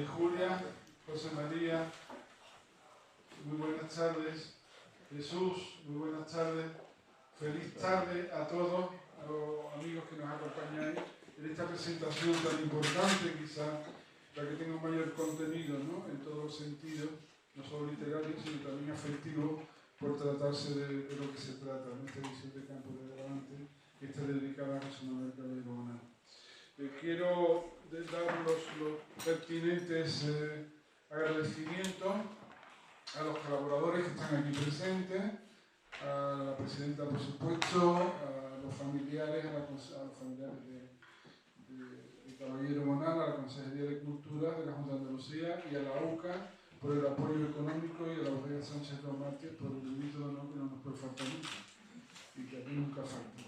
Julia, José María, muy buenas tardes. Jesús, muy buenas tardes. Feliz tarde a todos, a los amigos que nos acompañáis en esta presentación tan importante, quizá la que tenga un mayor contenido, ¿no? En todos los sentidos, no solo literario, sino también afectivo, por tratarse de lo que se trata, en esta edición de Campo de Levante, que está dedicada a José Manuel Caballero Bonal. Quiero dar los pertinentes agradecimientos a los colaboradores que están aquí presentes, a la presidenta, por supuesto, a los familiares, a los familiares de Caballero Bonal, a la Consejería de Cultura de la Junta de Andalucía y a la UCA por el apoyo económico y a la Bodega Sánchez Dos Mártires por el delito de honor que no nos puede faltar nunca y que aquí nunca falta.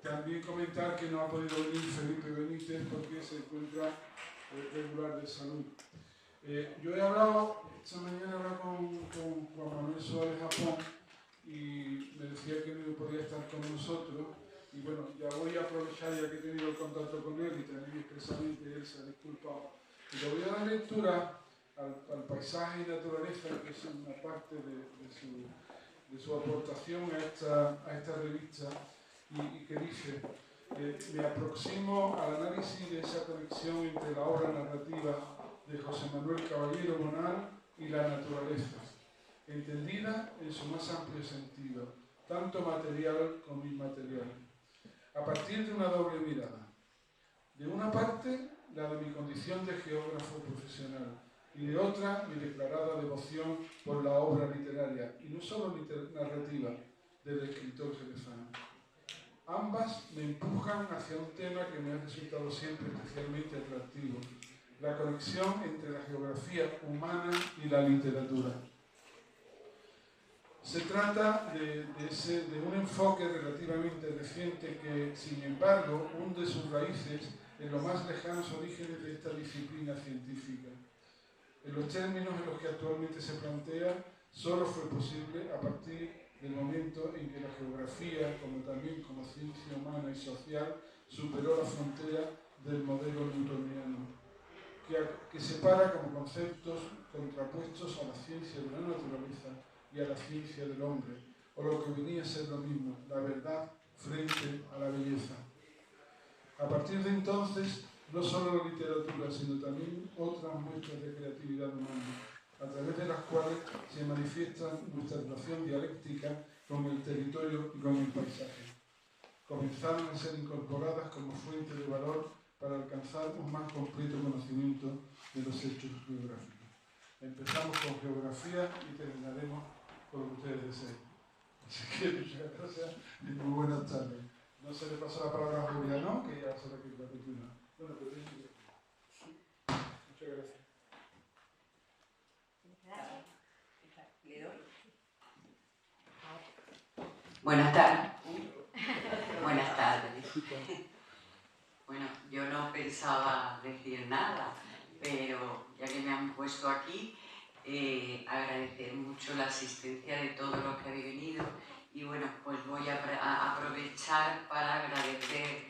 También comentar que no ha podido venir Felipe Benítez porque se encuentra regular de salud. Yo he hablado, esta mañana con Juan Manuel Suárez Japón y me decía que no podía estar con nosotros y bueno, ya voy a aprovechar ya que he tenido el contacto con él y también expresamente él se ha disculpado. Y le voy a dar lectura al paisaje y naturaleza, que es una parte de su aportación a esta revista y que dice, me aproximo al análisis de esa conexión entre la obra narrativa de José Manuel Caballero Bonal y la naturaleza, entendida en su más amplio sentido, tanto material como inmaterial, a partir de una doble mirada. De una parte, la de mi condición de geógrafo profesional, y de otra, mi declarada devoción por la obra literaria, y no solo narrativa, del escritor jerezano. Ambas me empujan hacia un tema que me ha resultado siempre especialmente atractivo, la conexión entre la geografía humana y la literatura. Se trata de un enfoque relativamente reciente que, sin embargo, hunde sus raíces en los más lejanos orígenes de esta disciplina científica. En los términos en los que actualmente se plantea, solo fue posible a partir del momento en que la geografía, como también como ciencia humana y social, superó la frontera del modelo newtoniano, que separa como conceptos contrapuestos a la ciencia de la naturaleza y a la ciencia del hombre, o lo que venía a ser lo mismo, la verdad frente a la belleza. A partir de entonces, no solo la literatura, sino también otras muestras de creatividad humana, a través de las cuales se manifiesta nuestra relación dialéctica con el territorio y con el paisaje, comenzaron a ser incorporadas como fuente de valor para alcanzar un más completo conocimiento de los hechos geográficos. Empezamos con geografía y terminaremos con lo que ustedes deseen. Así que muchas gracias y muy buenas tardes. No se le pasa la palabra a Julia, ¿no? Que ya será que la continúa. Bueno, pues muchas gracias. ¿Le doy? Buenas tardes. Buenas tardes. Bueno, yo no pensaba decir nada, pero ya que me han puesto aquí, agradecer mucho la asistencia de todos los que habéis venido y bueno, pues voy a aprovechar para agradecer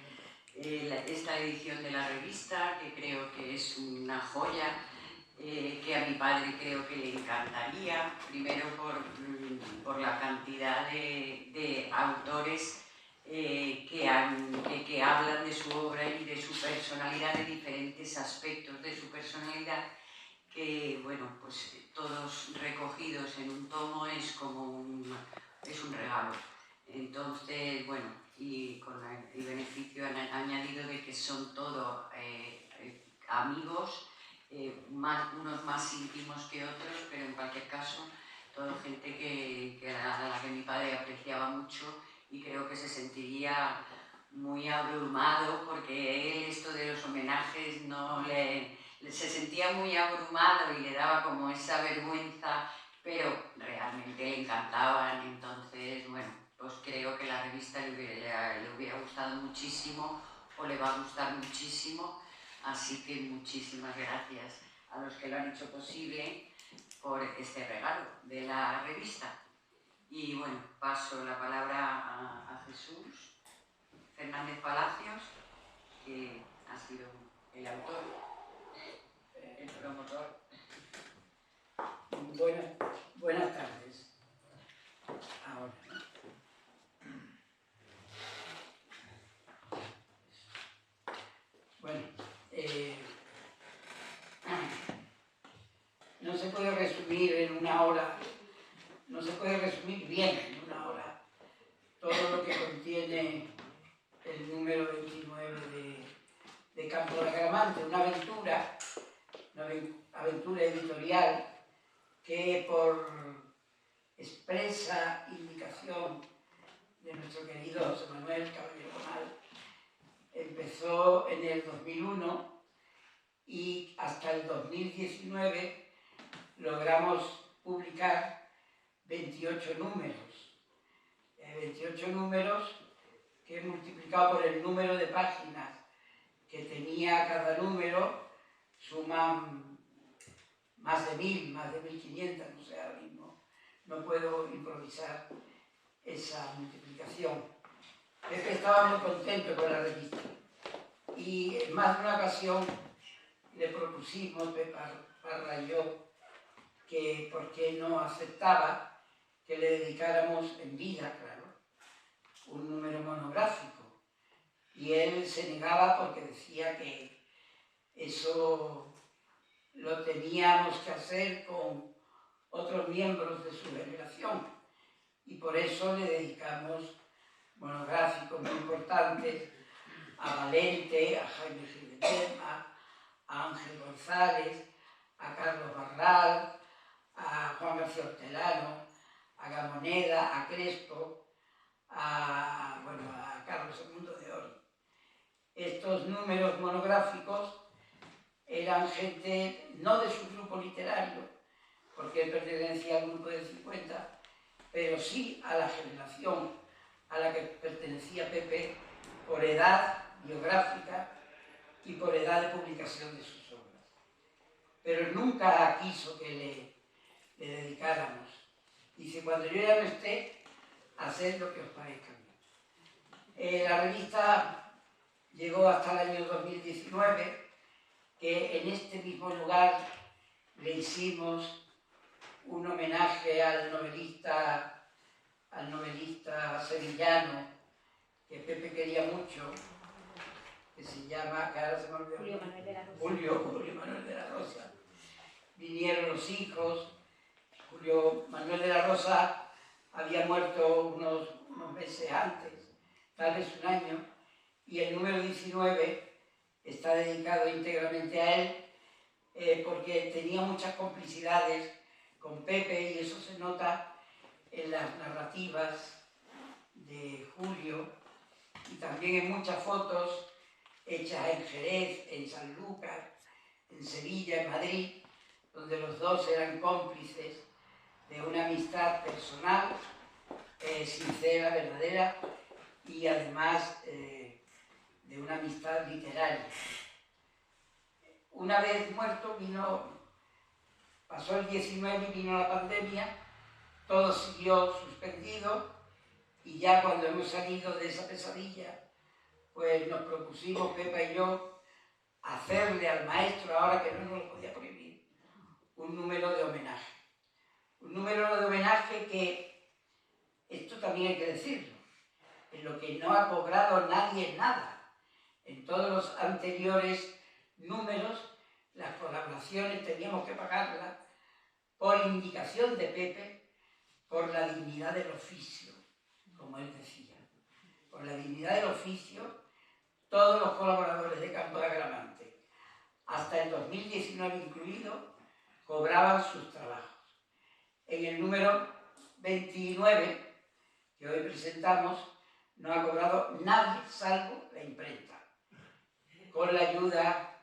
esta edición de la revista, que creo que es una joya, que a mi padre creo que le encantaría, primero por la cantidad de autores que hablan de su obra y de su personalidad, de diferentes aspectos de su personalidad, que, bueno, pues todos recogidos en un tomo es como es un regalo. Entonces, bueno, y con el beneficio añadido de que son todos amigos, unos más íntimos que otros, pero en cualquier caso, toda gente a la que mi padre apreciaba mucho y creo que se sentiría muy abrumado porque él esto de los homenajes se sentía muy abrumado y le daba como esa vergüenza, pero realmente le encantaban. Entonces, bueno, pues creo que la revista le hubiera gustado muchísimo o le va a gustar muchísimo, así que muchísimas gracias a los que lo han hecho posible por este regalo de la revista. Y bueno, paso la palabra a Jesús Fernández Palacios, que ha sido el autor, el promotor se puede resumir en una hora, no se puede resumir bien en una hora todo lo que contiene el número 29 de Campo de Agramante, una aventura editorial que por expresa indicación de nuestro querido José Manuel Caballero Bonal empezó en el 2001 y hasta el 2019 logramos publicar 28 números. 28 números que multiplicado por el número de páginas que tenía cada número suman más de 1000, más de 1500, no sé, ahora mismo no puedo improvisar esa multiplicación. Pepe estaba muy contento con la revista y en más de una ocasión le propusimos, Pepe Parra y yo, que por qué no aceptaba que le dedicáramos en vida, claro, un número monográfico. Y él se negaba porque decía que eso lo teníamos que hacer con otros miembros de su generación. Y por eso le dedicamos monográficos muy importantes a Valente, a Jaime Gil de Lerma, a Ángel González, a Carlos Barral, a Juan García Hortelano, a Gamoneda, a Crespo, a Carlos II de Oro. Estos números monográficos eran gente no de su grupo literario, porque él pertenecía al grupo de 50, pero sí a la generación a la que pertenecía Pepe por edad biográfica y por edad de publicación de sus obras. Pero nunca quiso que le dedicáramos. Dice, cuando yo ya no esté, haced lo que os parezca. La revista llegó hasta el año 2019, que en este mismo lugar le hicimos un homenaje al novelista sevillano que Pepe quería mucho, que se llama, que ahora se me olvidó, Julio Manuel de la Rosa. Julio Manuel de la Rosa. Vinieron los hijos. Julio Manuel de la Rosa había muerto unos meses antes, tal vez un año, y el número 19 está dedicado íntegramente a él porque tenía muchas complicidades con Pepe y eso se nota en las narrativas de Julio y también en muchas fotos hechas en Jerez, en Sanlúcar, en Sevilla, en Madrid, donde los dos eran cómplices de una amistad personal, sincera, verdadera y además de una amistad literaria. Una vez muerto pasó el 19 y vino la pandemia, todo siguió suspendido y ya cuando hemos salido de esa pesadilla, pues nos propusimos, Pepa y yo, hacerle al maestro, ahora que no nos lo podía prohibir, un número de homenaje. Un número de homenaje que, esto también hay que decirlo, en lo que no ha cobrado nadie nada. En todos los anteriores números, las colaboraciones teníamos que pagarlas por indicación de Pepe, por la dignidad del oficio, como él decía. Por la dignidad del oficio, todos los colaboradores de Campo de Agramante, hasta el 2019 incluido, cobraban sus trabajos. En el número 29, que hoy presentamos, no ha cobrado nadie salvo la imprenta, con la ayuda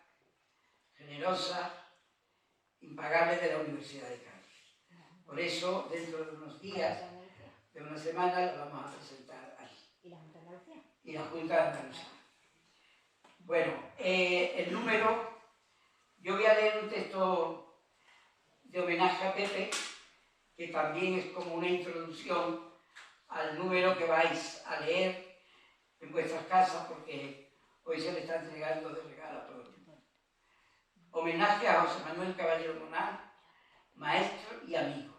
generosa, impagable de la Universidad de Cádiz. Por eso, dentro de unos días, de una semana, la vamos a presentar aquí. ¿Y la Junta de Andalucía? Y la Junta de Andalucía. Bueno, el número, yo voy a leer un texto de homenaje a Pepe, que también es como una introducción al número que vais a leer en vuestras casas, porque hoy se le está entregando de regalo a todo el mundo. Homenaje a José Manuel Caballero Bonal, maestro y amigo.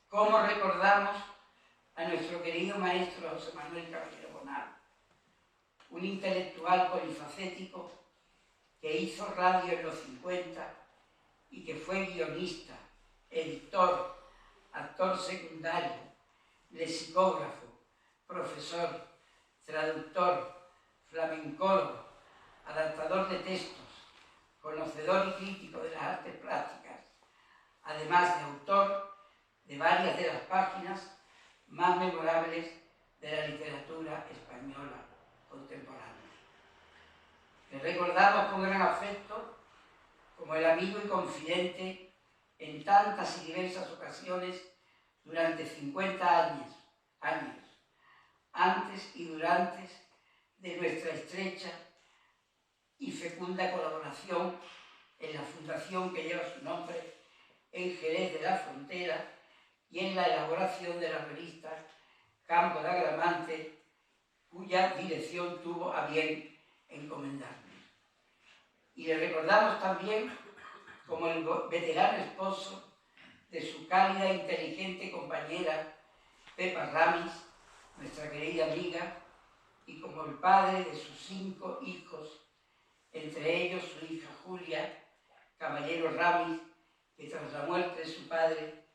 ¿Cómo recordamos a nuestro querido maestro José Manuel Caballero Bonal? Un intelectual polifacético que hizo radio en los 50 y que fue guionista, editor, actor secundario, lexicógrafo, profesor, traductor, flamencólogo, adaptador de textos, conocedor y crítico de las artes plásticas, además de autor de varias de las páginas más memorables de la literatura española contemporánea. Le recordamos con gran afecto como el amigo y confidente en tantas y diversas ocasiones durante 50 años, antes y durante de nuestra estrecha y fecunda colaboración en la fundación que lleva su nombre en Jerez de la Frontera y en la elaboración de la revista Campo de Agramante, cuya dirección tuvo a bien encomendarme. Y le recordamos también como el veterano esposo de su cálida e inteligente compañera Pepa Ramis, nuestra querida amiga, y como el padre de sus 5 hijos, entre ellos su hija Julia Caballero Ramis, que tras la muerte de su padre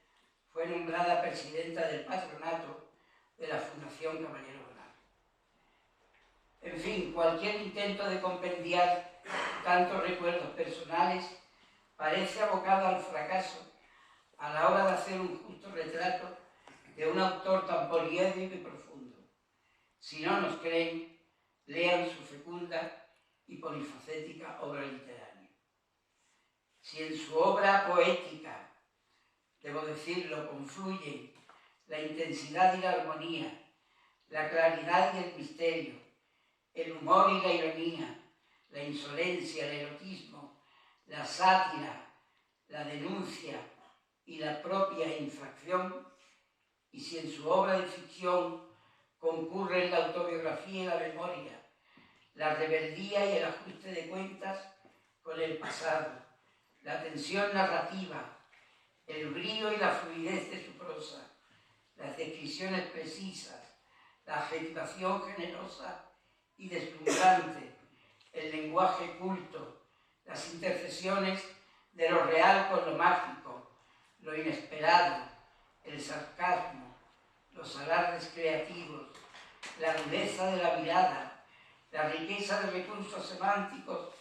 fue nombrada presidenta del patronato de la Fundación Caballero Bonal. En fin, cualquier intento de compendiar tantos recuerdos personales parece abocado al fracaso a la hora de hacer un justo retrato de un autor tan poliédrico y profundo. Si no nos creen, lean su fecunda y polifacética obra literaria. Si en su obra poética, debo decirlo, confluyen la intensidad y la armonía, la claridad y el misterio, el humor y la ironía, la insolencia, el erotismo, la sátira, la denuncia y la propia infracción, y si en su obra de ficción concurren la autobiografía y la memoria, la rebeldía y el ajuste de cuentas con el pasado, la tensión narrativa, el brío y la fluidez de su prosa, las descripciones precisas, la adjetivación generosa y deslumbrante, el lenguaje culto, las intercesiones de lo real con lo mágico, lo inesperado, el sarcasmo, los alardes creativos, la rudeza de la mirada, la riqueza de recursos semánticos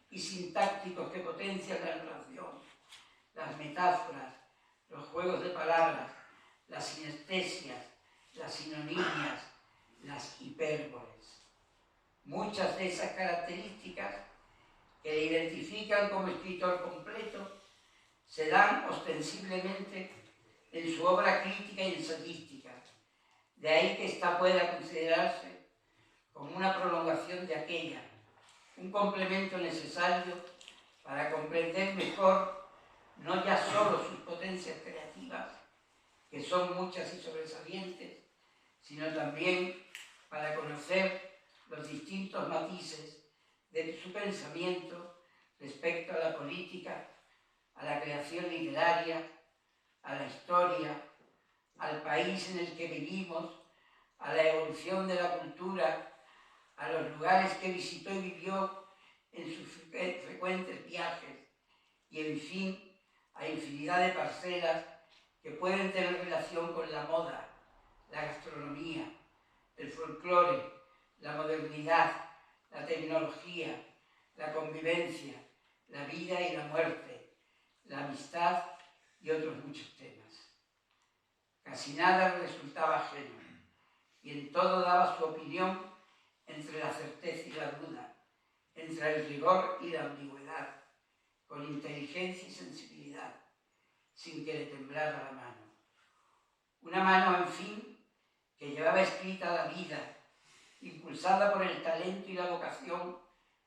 y sintácticos que potencian la narración, las metáforas, los juegos de palabras, las sinestesias, las sinonimias, las hipérboles. Muchas de esas características que le identifican como escritor completo se dan ostensiblemente en su obra crítica y ensayística. De ahí que ésta pueda considerarse como una prolongación de aquella, un complemento necesario para comprender mejor no ya solo sus potencias creativas, que son muchas y sobresalientes, sino también para conocer los distintos matices de su pensamiento respecto a la política, a la creación literaria, a la historia, al país en el que vivimos, a la evolución de la cultura, a los lugares que visitó y vivió en sus frecuentes viajes y, en fin, a infinidad de parcelas que pueden tener relación con la moda, la gastronomía, el folclore, la modernidad, la tecnología, la convivencia, la vida y la muerte, la amistad y otros muchos temas. Casi nada le resultaba ajeno, y en todo daba su opinión entre la certeza y la duda, entre el rigor y la ambigüedad, con inteligencia y sensibilidad, sin que le temblara la mano. Una mano, en fin, que llevaba escrita la vida, impulsada por el talento y la vocación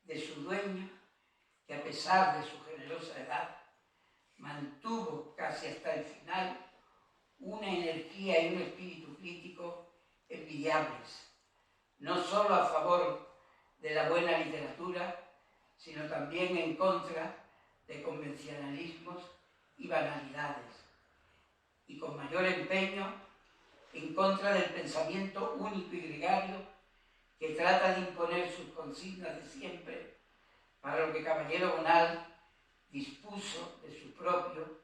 de su dueño, que a pesar de su generosa edad, mantuvo casi hasta el final una energía y un espíritu crítico envidiables, no solo a favor de la buena literatura, sino también en contra de convencionalismos y banalidades, y con mayor empeño en contra del pensamiento único y gregario que trata de imponer sus consignas de siempre, para lo que Caballero Bonal dispuso de sus propio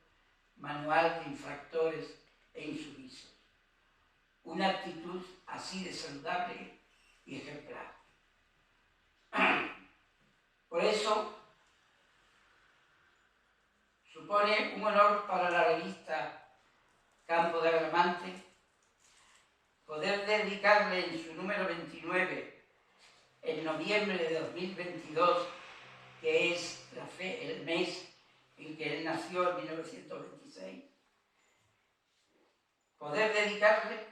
manual de infractores e insumisos. Una actitud así de saludable y ejemplar. Por eso, supone un honor para la revista Campo de Agramante poder dedicarle en su número 29, en noviembre de 2022, que es el mes en que él nació, en 1926, poder dedicarle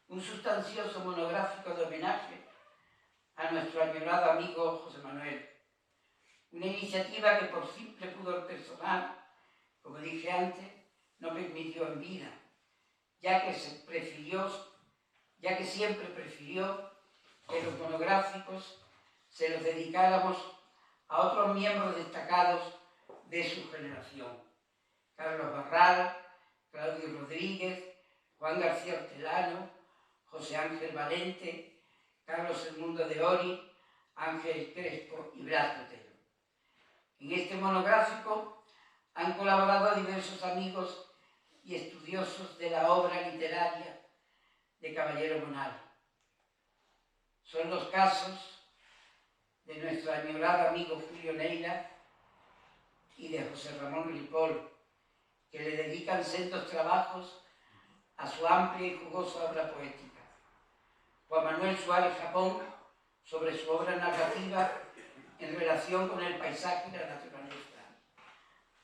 un sustancioso monográfico de homenaje a nuestro añorado amigo José Manuel. Una iniciativa que por simple pudor personal, como dije antes, no permitió en vida, ya que siempre prefirió que los monográficos se los dedicáramos a otros miembros destacados de su generación. Carlos Barral, Claudio Rodríguez, Juan García Hortelano, José Ángel Valente, Carlos Edmundo de Ori, Ángel Crespo y Blas Botero. En este monográfico han colaborado diversos amigos y estudiosos de la obra literaria de Caballero Bonal. Son los casos de nuestro añorado amigo Julio Neira y de José Ramón Ripoll, que le dedican sendos trabajos a su amplia y jugosa obra poética. Juan Manuel Suárez Japón, sobre su obra narrativa en relación con el paisaje y la naturaleza.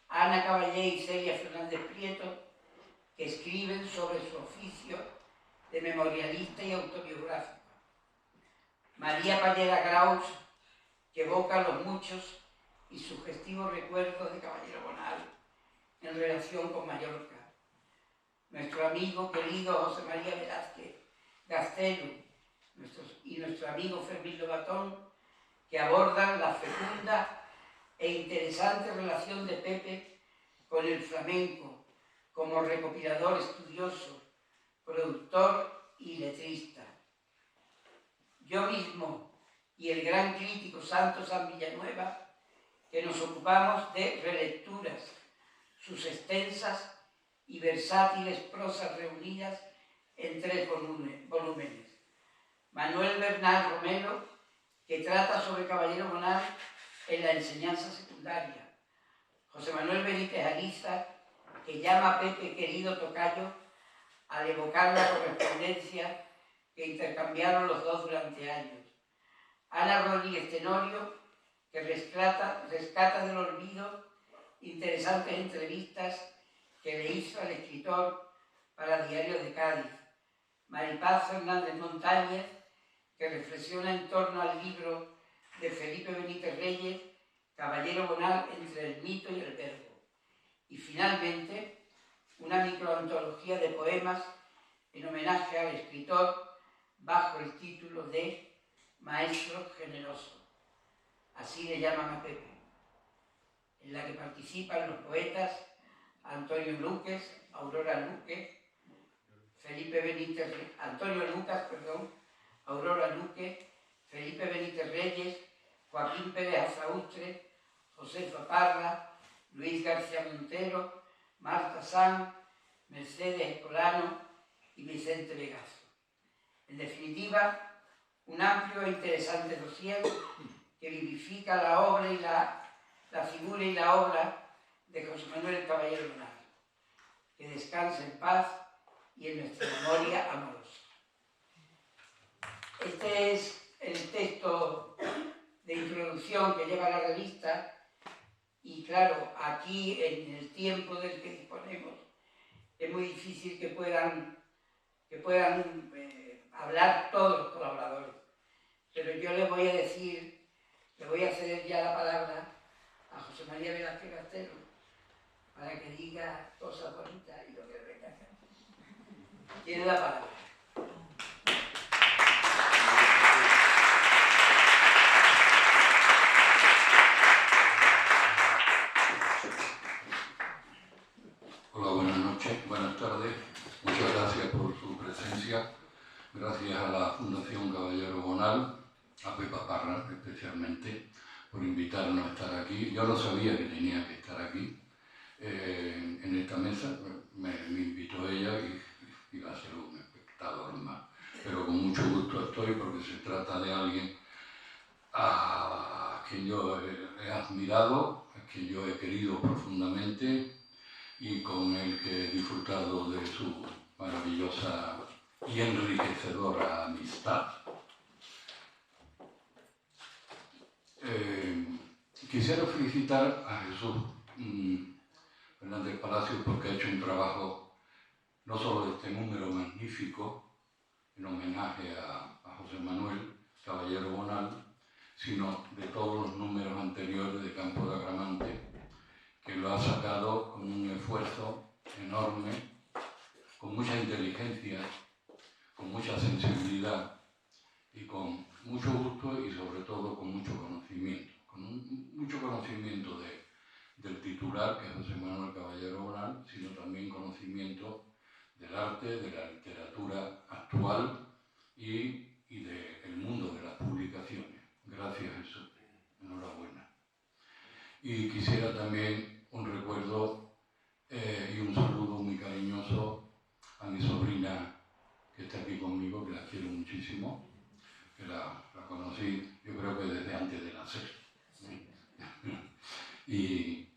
Ana Caballé y Celia Fernández Prieto, que escriben sobre su oficio de memorialista y autobiográfico. María Pallera Graus, que evoca los muchos y sugestivos recuerdos de Caballero Bonal en relación con Mallorca. Nuestro amigo querido José María Velázquez Gastelu y nuestro amigo Fermín Lobatón, que abordan la fecunda e interesante relación de Pepe con el flamenco como recopilador estudioso, productor y letrista. Yo mismo y el gran crítico Santos San Villanueva, que nos ocupamos de relecturas, sus extensas y versátiles prosas reunidas en 3 volúmenes. Manuel Bernal Romero, que trata sobre Caballero Bonal en la enseñanza secundaria. José Manuel Benítez Aliza, que llama a Pepe querido tocayo al evocar la correspondencia que intercambiaron los dos durante años. Ana Rodríguez Tenorio, que rescata del olvido interesantes entrevistas que le hizo al escritor para Diario de Cádiz. Maripaz Fernández Montañez, que reflexiona en torno al libro de Felipe Benítez Reyes, Caballero Bonal entre el mito y el verbo. Y finalmente, una microantología de poemas en homenaje al escritor bajo el título de Maestro Generoso. Así le llaman a Pepe, en la que participan los poetas Antonio Lucas, Aurora Luque, Aurora Luque, Felipe Benítez Reyes, Joaquín Pérez Azaustre, Josefa Parra, Luis García Montero, Marta Sanz, Mercedes Escolano y Vicente Vegaso. En definitiva, un amplio e interesante dossier que vivifica la obra y la figura y la obra de José Manuel Caballero Bonal. Que descanse en paz y en nuestra memoria amorosa. Este es el texto de introducción que lleva la revista y claro, aquí en el tiempo del que disponemos es muy difícil que puedan hablar todos los colaboradores, pero yo les voy a decir, le voy a ceder ya la palabra a José María Velázquez Gastelu para que diga cosas bonitas y lo que venga. Tiene la palabra. Hola, buenas noches, buenas tardes. Muchas gracias por su presencia. Gracias a la Fundación Caballero Bonal, a Pepa Parra especialmente, por invitarnos a estar aquí. Yo no sabía que tenía que estar aquí. en esta mesa. Me invitó ella y iba a ser un espectador más. Pero con mucho gusto estoy, porque se trata de alguien a quien yo he admirado, a quien yo he querido profundamente y con el que he disfrutado de su maravillosa y enriquecedora amistad. Quisiera felicitar a Jesús Fernández Palacios, porque ha hecho un trabajo no solo de este número magnífico en homenaje a José Manuel Caballero Bonal, sino de todos los números anteriores de Campo de Agramante, que lo ha sacado con un esfuerzo enorme, con mucha inteligencia, con mucha sensibilidad y con mucho gusto, y sobre todo con mucho conocimiento. Mucho conocimiento del titular, que es José Manuel Caballero Bonal, sino también conocimiento del arte, de la literatura actual y del mundo de las publicaciones. Gracias, Jesús. Enhorabuena. Y quisiera también un recuerdo y un saludo muy cariñoso a mi sobrina, que está aquí conmigo, que la quiero muchísimo, que la conocí, yo creo que desde antes de nacer. Y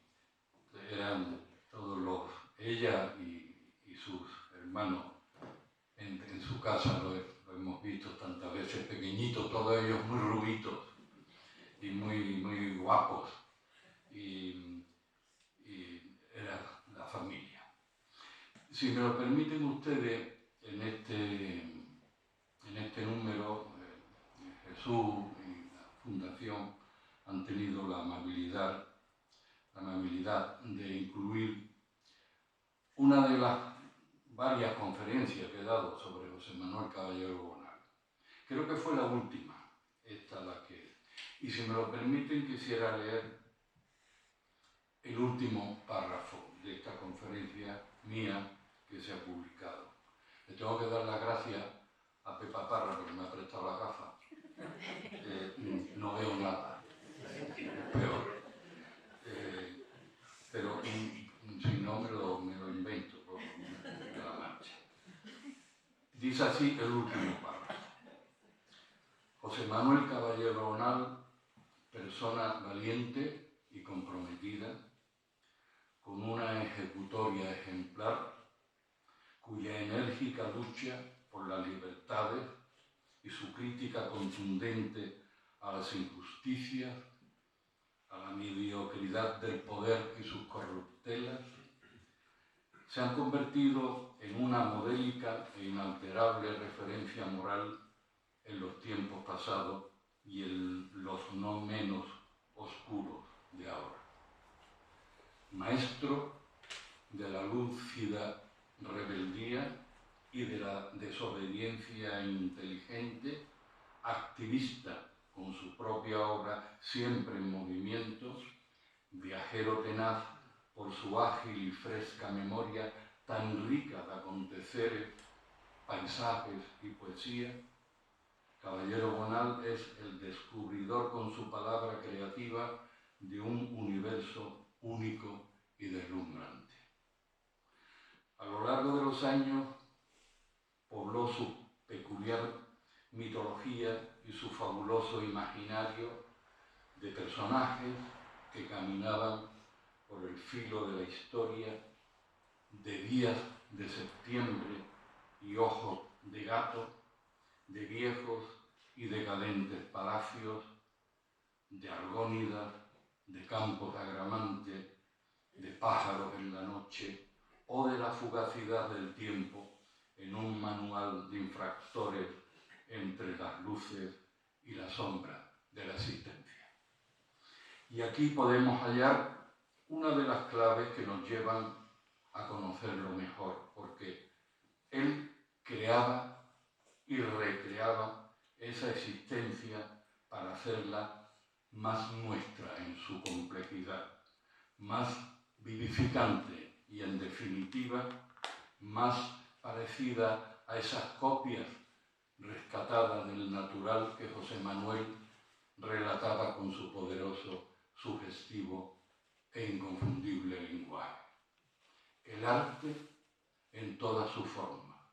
eran todos ella y sus hermanos en su casa, lo hemos visto tantas veces, pequeñitos, todos ellos muy rubitos y muy guapos, y era la familia. Si me lo permiten ustedes, en este número, Jesús y la Fundación han tenido la amabilidad de incluir una de las varias conferencias que he dado sobre José Manuel Caballero Bonal. Creo que fue la última, y si me lo permiten, quisiera leer el último párrafo de esta conferencia mía que se ha publicado. Le tengo que dar las gracias a Pepa Parra, porque me ha prestado la gafa. No veo nada. Peor. Pero si no, me lo invento por la marcha. Dice así el último párrafo. José Manuel Caballero Bonal, persona valiente y comprometida, con una ejecutoria ejemplar, cuya enérgica lucha por las libertades y su crítica contundente a las injusticias, a la mediocridad del poder y sus corruptelas, se han convertido en una modélica e inalterable referencia moral en los tiempos pasados y en los no menos oscuros de ahora. Maestro de la lúcida rebeldía y de la desobediencia inteligente, activista con su propia obra siempre en movimiento, viajero tenaz por su ágil y fresca memoria tan rica de aconteceres, paisajes y poesía, Caballero Bonal es el descubridor con su palabra creativa de un universo único y deslumbrante. A lo largo de los años pobló su peculiar mitología y su fabuloso imaginario de personajes que caminaban por el filo de la historia, de días de septiembre y ojos de gato, de viejos y decadentes palacios, de argónidas, de campos de agramante, de pájaros en la noche o de la fugacidad del tiempo en un manual de infractores entre las luces y la sombra de la existencia. Y aquí podemos hallar una de las claves que nos llevan a conocerlo mejor, porque él creaba y recreaba esa existencia para hacerla más nuestra en su complejidad, más vivificante y, en definitiva, más parecida a esas copias rescatadas del natural que José Manuel relataba con su poderoso, sugestivo e inconfundible lenguaje. el arte en toda su forma,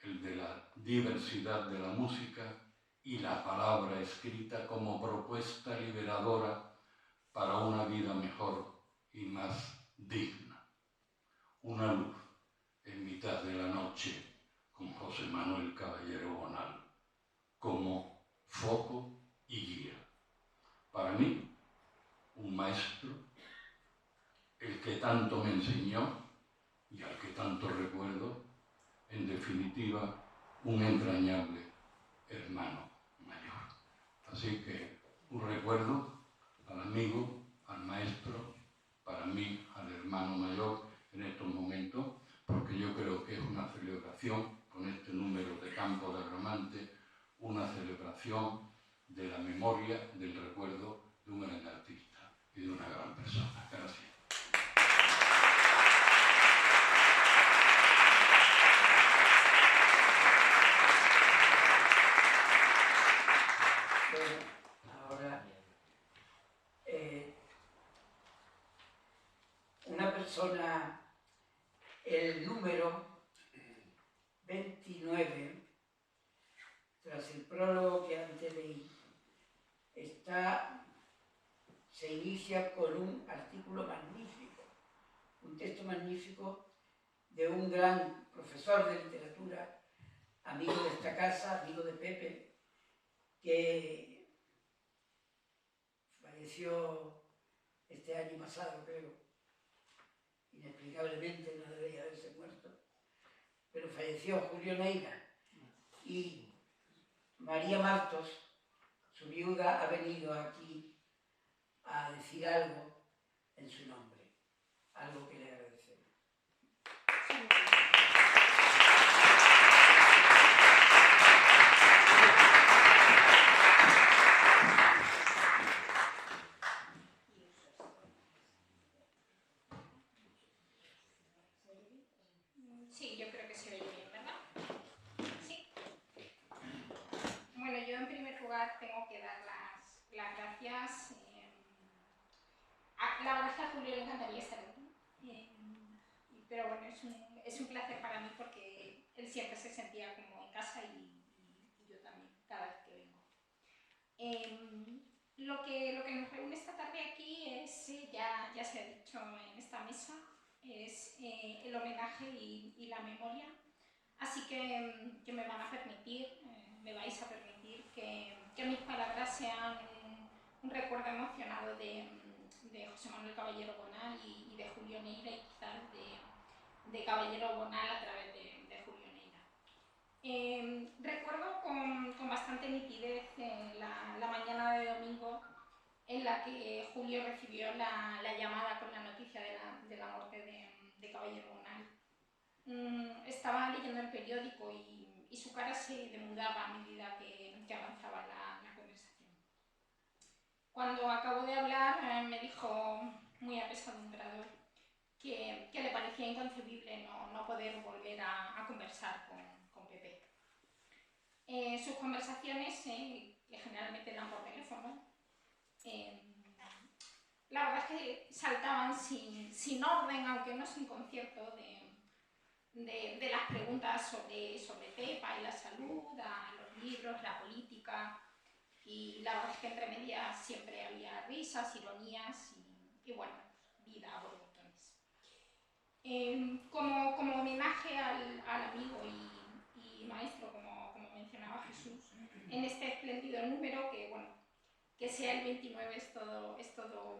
el de la diversidad de la música y la palabra escrita como propuesta liberadora para una vida mejor y más digna. Una luz en mitad de la noche con José Manuel Caballero Bonal como foco y guía. Para mí, un maestro, el que tanto me enseñó y al que tanto recuerdo, en definitiva, un entrañable hermano mayor. Así que un recuerdo al amigo, al maestro, para mí, al hermano mayor en estos momentos, porque yo creo que es una celebración, con este número de Campo de Agramante, una celebración de la memoria, del recuerdo de un gran artista y de una gran persona. Gracias. Bueno, ahora una persona, el número 29, tras el prólogo que antes leí, se inicia con un artículo magnífico, un texto magnífico de un gran profesor de literatura, amigo de esta casa, amigo de Pepe, que falleció este año pasado, creo. Inexplicablemente, no debería haberse muerto, pero falleció Julio Neira. Y María Martos, su viuda, ha venido aquí a decir algo en su nombre, algo que le agradecemos. Sí, yo creo que se oye bien, ¿verdad? Sí. Bueno, yo en primer lugar tengo que dar las gracias. La verdad es que a Julio le encantaría estar aquí. Pero bueno, es un placer para mí porque él siempre se sentía como en casa y yo también, cada vez que vengo. Lo que nos reúne esta tarde aquí es, ya se ha dicho en esta mesa, es el homenaje y la memoria. Así que me van a permitir, me vais a permitir que mis palabras sean un recuerdo emocionado de José Manuel Caballero Bonal y de Julio Neira, y quizás de Caballero Bonal a través de Julio Neira. Recuerdo con bastante nitidez la mañana de domingo en la que Julio recibió la llamada con la noticia de la muerte de Caballero Bonal. Estaba leyendo el periódico y su cara se demudaba a medida que avanzaba la conversación. Cuando acabó de hablar, me dijo, muy apesadumbrado, que le parecía inconcebible no poder volver a conversar con Pepe. Sus conversaciones, que generalmente eran por teléfono, la verdad es que saltaban sin orden, aunque no sin concierto, de las preguntas sobre Pepa y la salud, a los libros, la política, y la verdad es que entre medias siempre había risas, ironías y bueno, vida a borbotones. Como homenaje al amigo y maestro, como mencionaba Jesús, en este espléndido número que sea el 29 es todo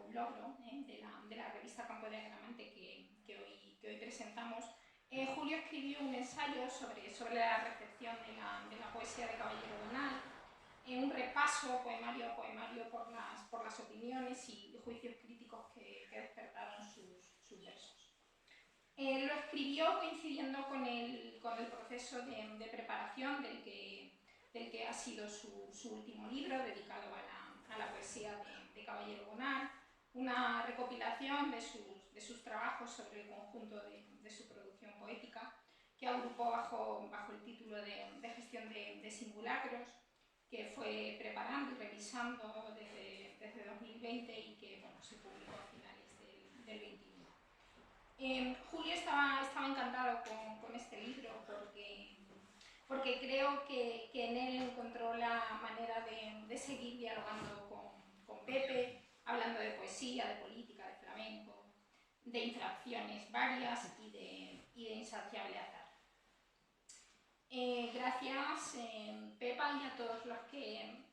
un logro de la revista Campo de Agramante que hoy presentamos. Julio escribió un ensayo sobre la recepción de la poesía de Caballero Bonal, un repaso poemario a poemario por las opiniones y juicios críticos que despertaron sus versos. Lo escribió coincidiendo con el proceso de preparación del que ha sido su último libro, dedicado a la poesía de Caballero Bonal, una recopilación de sus trabajos sobre el conjunto de su producción poética, que agrupó bajo el título de Gestión de simulacros, que fue preparando y revisando desde 2020 y que se publicó a finales del 21. Julio estaba encantado con este libro porque creo que en él encontró la manera de seguir dialogando con Pepe, hablando de poesía, de política, de flamenco, de infracciones varias y de insaciable azar. Gracias, Pepa, y a todos los que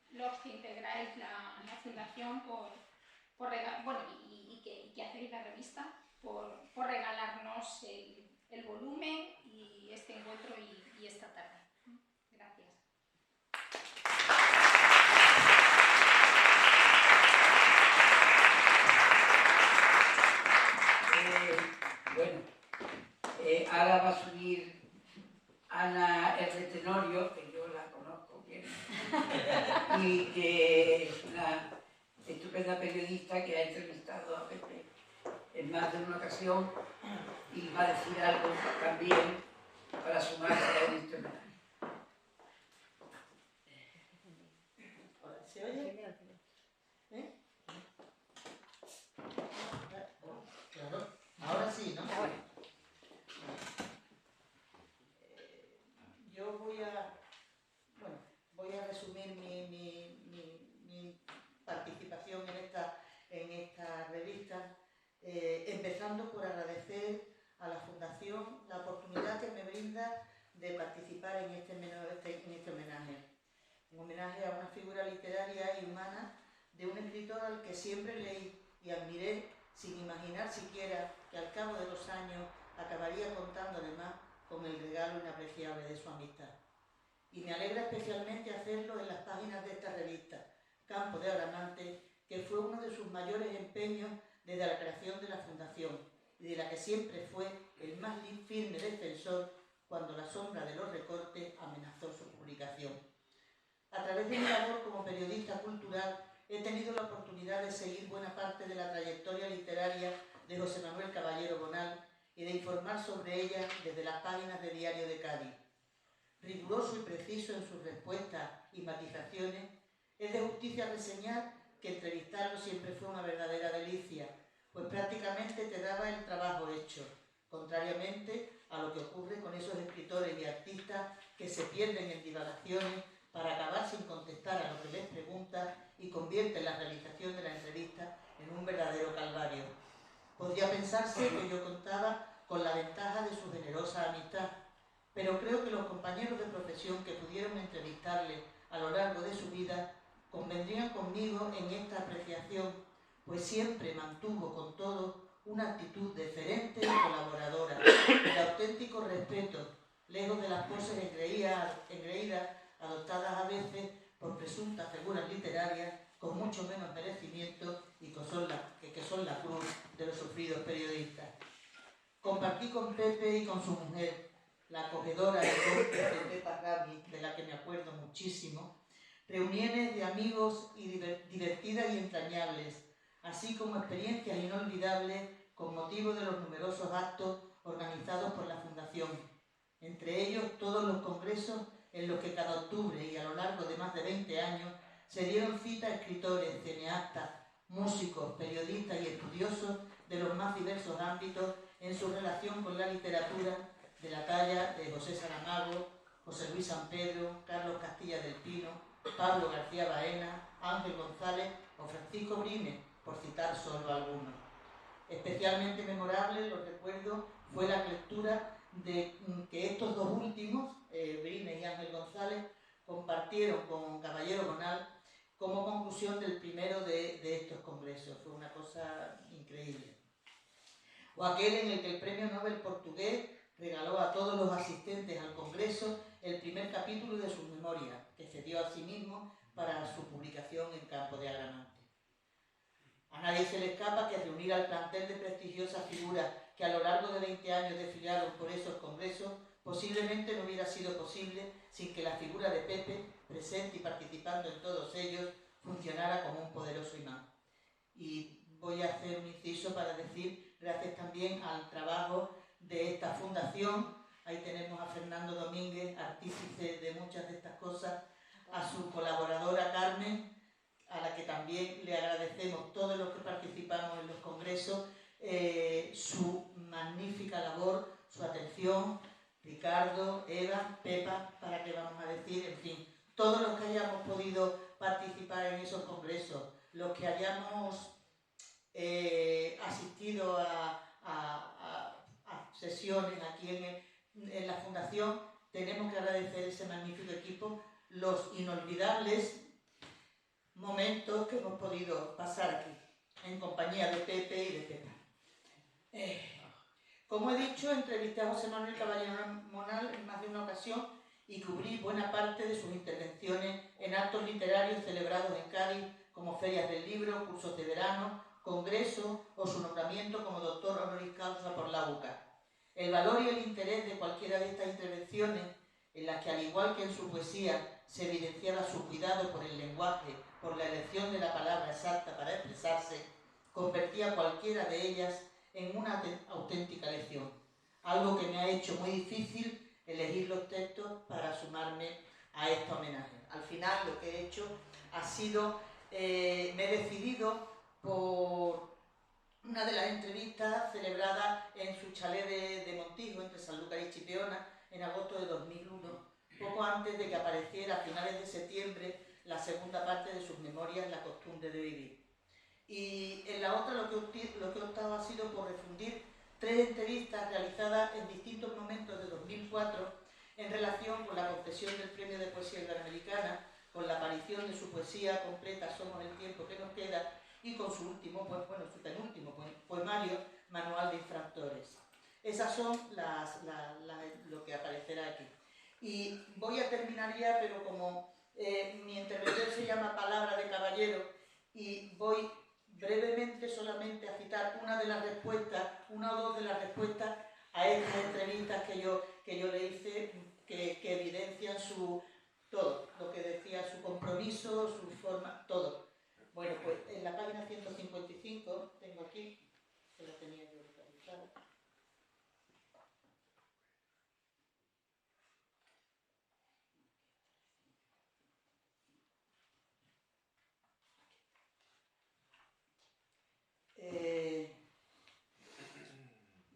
integráis la fundación y que hacéis la revista, por regalarnos el volumen y este encuentro y esta tarde. Gracias. Ahora va a subir Ana R. Tenorio, que yo la conozco bien, y que es una estupenda periodista que ha entrevistado a Pepe en más de una ocasión y va a decir algo también para sumarse a este homenaje. ¿Se oye? ¿Eh? Claro, ahora sí, ¿no? Yo voy a resumir mi participación en esta revista, empezando por agradecer a la Fundación la oportunidad que me brinda de participar en este homenaje. Un homenaje a una figura literaria y humana de un escritor al que siempre leí y admiré sin imaginar siquiera que al cabo de los años acabaría contando además con el regalo inapreciable de su amistad. Y me alegra especialmente hacerlo en las páginas de esta revista, Campo de Agramante, que fue uno de sus mayores empeños desde la creación de la Fundación y de la que siempre fue el más firme defensor cuando la sombra de los recortes amenazó su publicación. A través de mi labor como periodista cultural he tenido la oportunidad de seguir buena parte de la trayectoria literaria de José Manuel Caballero Bonal y de informar sobre ella desde las páginas de Diario de Cádiz. Riguroso y preciso en sus respuestas y matizaciones, es de justicia reseñar que entrevistarlo siempre fue una verdadera delicia, pues prácticamente te daba el trabajo hecho, contrariamente a lo que ocurre con esos escritores y artistas que se pierden en divagaciones para acabar sin contestar a lo que les pregunta y convierten la realización de la entrevista en un verdadero calvario. Podría pensarse que yo contaba con la ventaja de su generosa amistad, pero creo que los compañeros de profesión que pudieron entrevistarle a lo largo de su vida convendrían conmigo en esta apreciación, pues siempre mantuvo con todo una actitud deferente y colaboradora, de auténtico respeto, lejos de las poses engreídas adoptadas a veces por presuntas figuras literarias con mucho menos merecimiento y que son la cruz de los sufridos periodistas. Compartí con Pepe y con su mujer, la acogedora y cómplice Pepa Gaby, de la que me acuerdo muchísimo, reuniones de amigos divertidas y entrañables, así como experiencias inolvidables con motivo de los numerosos actos organizados por la Fundación, entre ellos todos los congresos en los que cada octubre y a lo largo de más de 20 años se dieron cita a escritores, cineastas, músicos, periodistas y estudiosos de los más diversos ámbitos en su relación con la literatura, de la talla de José Saramago, José Luis San Pedro, Carlos Castilla del Pino, Pablo García Baena, Ángel González o Francisco Brines, por citar solo algunos. Especialmente memorable, lo recuerdo, fue la lectura de que estos dos últimos, Brines y Ángel González, compartieron con Caballero Bonal como conclusión del primero de estos congresos. Fue una cosa increíble. O aquel en el que el Premio Nobel portugués regaló a todos los asistentes al congreso el primer capítulo de sus memorias, que cedió a sí mismo para su publicación en Campo de Agramante. A nadie se le escapa que reunir al plantel de prestigiosas figuras que a lo largo de 20 años desfilaron por esos congresos posiblemente no hubiera sido posible sin que la figura de Pepe, presente y participando en todos ellos, funcionara como un poderoso imán. Y voy a hacer un inciso para decir gracias también al trabajo de esta fundación. Ahí tenemos a Fernando Domínguez, artífice de muchas de estas cosas, a su colaboradora Carmen, a la que también le agradecemos todos los que participamos en los congresos, su magnífica dirección, Ricardo, Eva, Pepa, para qué vamos a decir, en fin, todos los que hayamos podido participar en esos congresos, los que hayamos asistido a sesiones aquí en la Fundación, tenemos que agradecer ese magnífico equipo, los inolvidables momentos que hemos podido pasar aquí, en compañía de Pepe y de Pepa. Como he dicho, entrevisté a José Manuel Caballero Monal en más de una ocasión y cubrí buena parte de sus intervenciones en actos literarios celebrados en Cádiz, como ferias del libro, cursos de verano, congresos o su nombramiento como doctor honoris causa por la UCA. El valor y el interés de cualquiera de estas intervenciones, en las que al igual que en su poesía se evidenciaba su cuidado por el lenguaje, por la elección de la palabra exacta para expresarse, convertía cualquiera de ellas en una auténtica lección. Algo que me ha hecho muy difícil elegir los textos para sumarme a este homenaje. Al final lo que he hecho ha sido, me he decidido por una de las entrevistas celebradas en su chalet de Montijo, entre Sanlúcar y Chipiona, en agosto de 2001, poco antes de que apareciera a finales de septiembre la segunda parte de sus memorias, La costumbre de vivir. Y en la otra lo que he optado ha sido por refundir 3 entrevistas realizadas en distintos momentos de 2004 en relación con la concesión del Premio de Poesía Iberoamericana, con la aparición de su poesía completa Somos el tiempo que nos queda y con su último, su penúltimo poemario, Manual de infractores. Esas son lo que aparecerá aquí. Y voy a terminar ya, pero como mi intervención se llama Palabra de Caballero, y voy brevemente solamente a citar una o dos de las respuestas a estas entrevistas que yo le hice, que evidencian todo, lo que decía, su compromiso, su forma, todo. Bueno, pues en la página 155, tengo aquí, que la tenía yo localizada.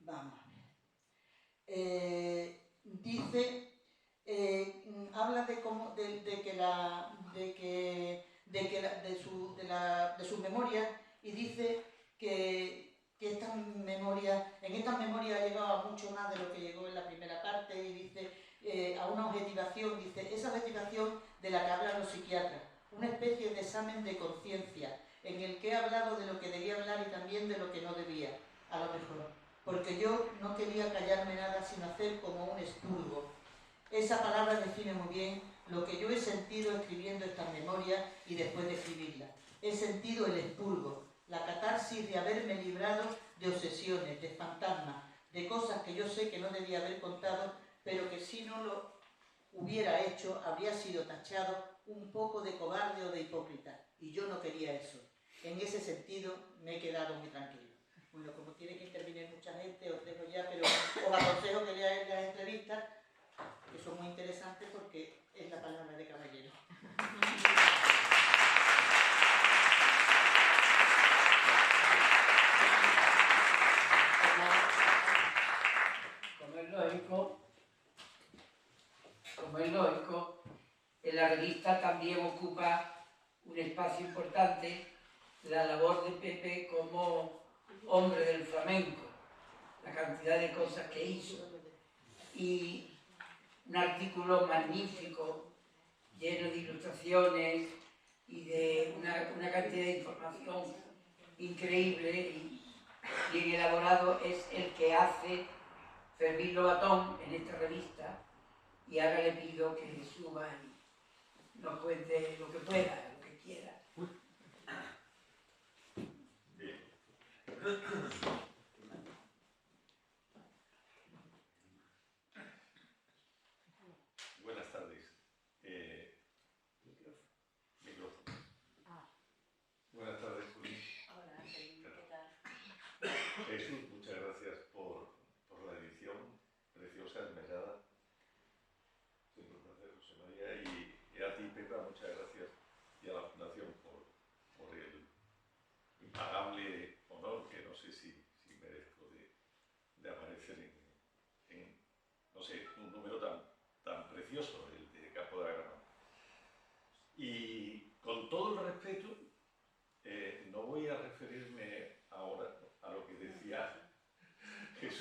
Vamos a ver. Dice, habla de cómo, de sus memorias, y dice que en estas memorias ha llegado a mucho más de lo que llegó en la primera parte, y dice a una objetivación, dice, esa objetivación de la que hablan los psiquiatras, una especie de examen de conciencia, en el que he hablado de lo que debía hablar y también de lo que no debía, a lo mejor, porque yo no quería callarme nada sino hacer como un expurgo. Esa palabra define muy bien lo que yo he sentido escribiendo estas memorias y después de escribirlas. He sentido el expurgo, la catarsis de haberme librado de obsesiones, de fantasmas, de cosas que yo sé que no debía haber contado, pero que si no lo hubiera hecho habría sido tachado un poco de cobarde o de hipócrita, y yo no quería eso. En ese sentido me he quedado muy tranquilo. Bueno, como tiene que intervenir mucha gente, os dejo ya, pero os aconsejo que leáis las entrevistas, que son muy interesantes porque es la palabra de Caballero. Como es lógico, en la revista también ocupa un espacio importante la labor de Pepe como hombre del flamenco, la cantidad de cosas que hizo, y un artículo magnífico, lleno de ilustraciones y de una cantidad de información increíble y bien elaborado, es el que hace Fermín Lobatón en esta revista, y ahora le pido que suba y nos cuente lo que pueda, lo que quiera. Bien. Buenas tardes. Micrófono. Buenas tardes, Juli. Hola, ¿qué tal? Jesús, muchas gracias por la edición preciosa, esmerada. Siempre un placer, José María. Y a ti, Pepa, muchas gracias. Y a la Fundación por el impagable honor, que no sé si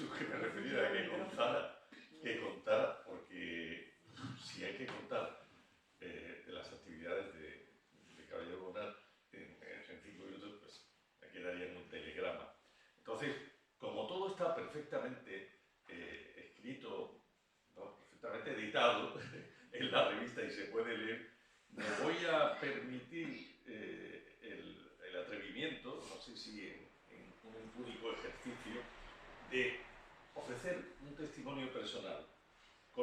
Jesús, que me refería a que contara, porque si hay que contar de las actividades de Caballero Bonal en 5 minutos, pues me quedaría en un telegrama. Entonces, como todo está perfectamente escrito, ¿no?, perfectamente editado en la revista y se puede leer, me voy a permitir el atrevimiento, no sé si en un único ejercicio, de ofrecer un testimonio personal